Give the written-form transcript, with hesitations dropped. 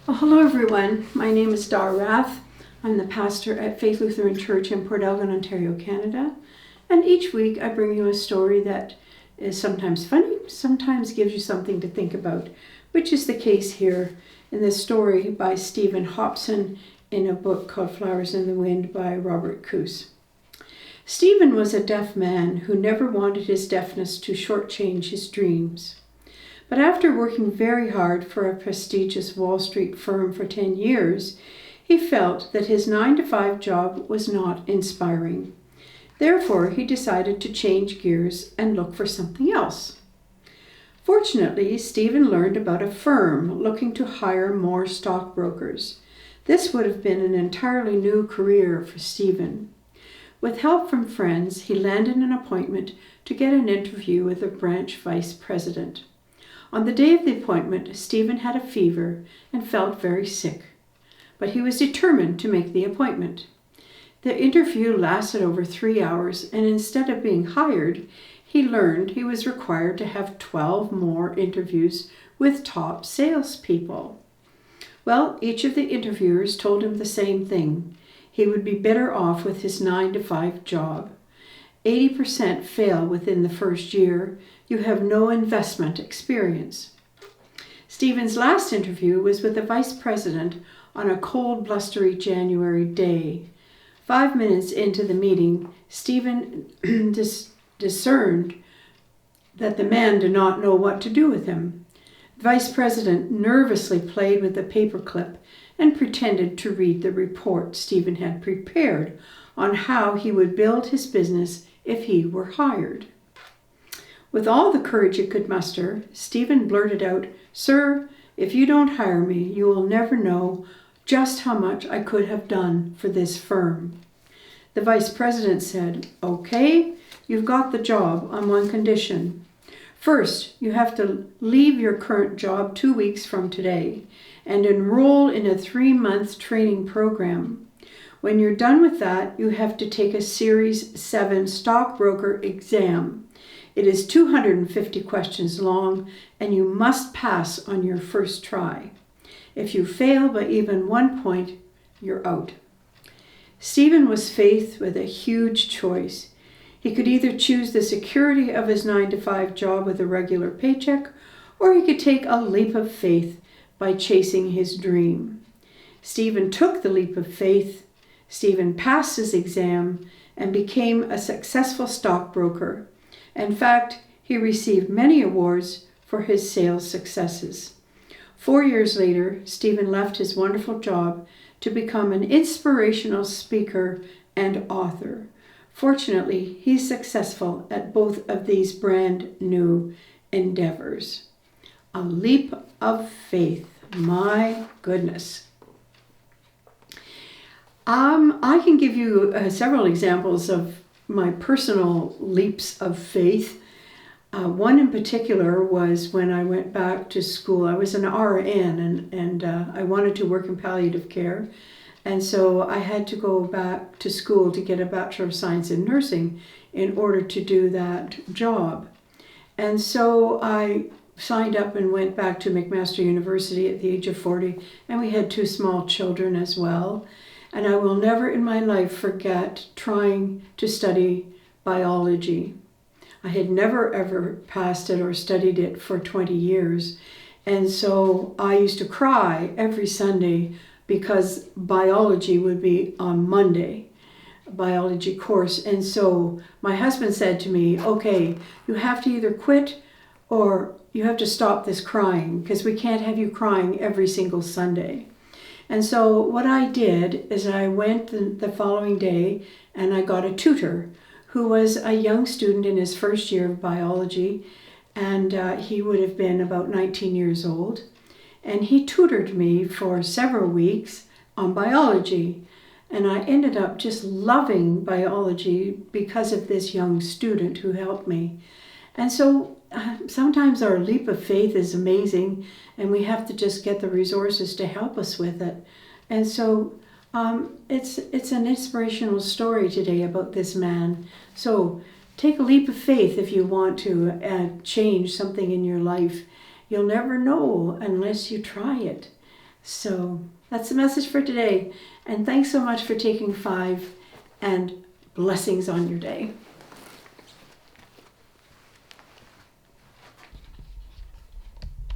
Well, hello everyone. My name is Dar Rath. I'm the pastor at Faith Lutheran Church in Port Elgin, Ontario, Canada. And each week I bring you a story that is sometimes funny, sometimes gives you something to think about, which is the case here in this story by Stephen Hobson in a book called Flowers in the Wind by Robert Coos. Stephen was a deaf man who never wanted his deafness to shortchange his dreams. But after working very hard for a prestigious Wall Street firm for 10 years, he felt that his 9-to-5 job was not inspiring. Therefore, he decided to change gears and look for something else. Fortunately, Stephen learned about a firm looking to hire more stockbrokers. This would have been an entirely new career for Stephen. With help from friends, he landed an appointment to get an interview with the branch vice president. On the day of the appointment, Stephen had a fever and felt very sick, but he was determined to make the appointment. The interview lasted over 3 hours, and instead of being hired, he learned he was required to have 12 more interviews with top salespeople. Well, each of the interviewers told him the same thing. He would be better off with his 9-to-5 job. 80% fail within the first year. You have no investment experience. Stephen's last interview was with the vice president on a cold, blustery January day. 5 minutes into the meeting, Stephen discerned that the man did not know what to do with him. The vice president nervously played with the paperclip and pretended to read the report Stephen had prepared on how he would build his business if he were hired. With all the courage he could muster, Stephen blurted out, "Sir, if you don't hire me, you will never know just how much I could have done for this firm." The vice president said, "Okay, you've got the job on one condition. First, you have to leave your current job 2 weeks from today and enroll in a 3-month training program. When you're done with that, you have to take a Series 7 stockbroker exam. It is 250 questions long, and you must pass on your first try. If you fail by even 1 point, you're out." Stephen was faced with a huge choice. He could either choose the security of his 9-to-5 job with a regular paycheck, or he could take a leap of faith by chasing his dream. Stephen took the leap of faith. Stephen passed his exam and became a successful stockbroker. In fact, he received many awards for his sales successes. 4 years later, Stephen left his wonderful job to become an inspirational speaker and author. Fortunately, he's successful at both of these brand new endeavors. A leap of faith. My goodness. I can give you several examples of my personal leaps of faith. One in particular was when I went back to school. I was an RN and I wanted to work in palliative care. And so I had to go back to school to get a Bachelor of Science in Nursing in order to do that job. And so I signed up and went back to McMaster University at the age of 40, and we had 2 small children as well. And I will never in my life forget trying to study biology. I had never ever passed it or studied it for 20 years. And so I used to cry every Sunday because biology would be on Monday, biology course. And so my husband said to me, "Okay, you have to either quit or you have to stop this crying because we can't have you crying every single Sunday." And so what I did is I went the following day and I got a tutor who was a young student in his first year of biology, and he would have been about 19 years old. And he tutored me for several weeks on biology. And I ended up just loving biology because of this young student who helped me. And so sometimes our leap of faith is amazing, and we have to just get the resources to help us with it. And so it's an inspirational story today about this man. So take a leap of faith if you want to change something in your life. You'll never know unless you try it. So that's the message for today. And thanks so much for taking 5, and blessings on your day.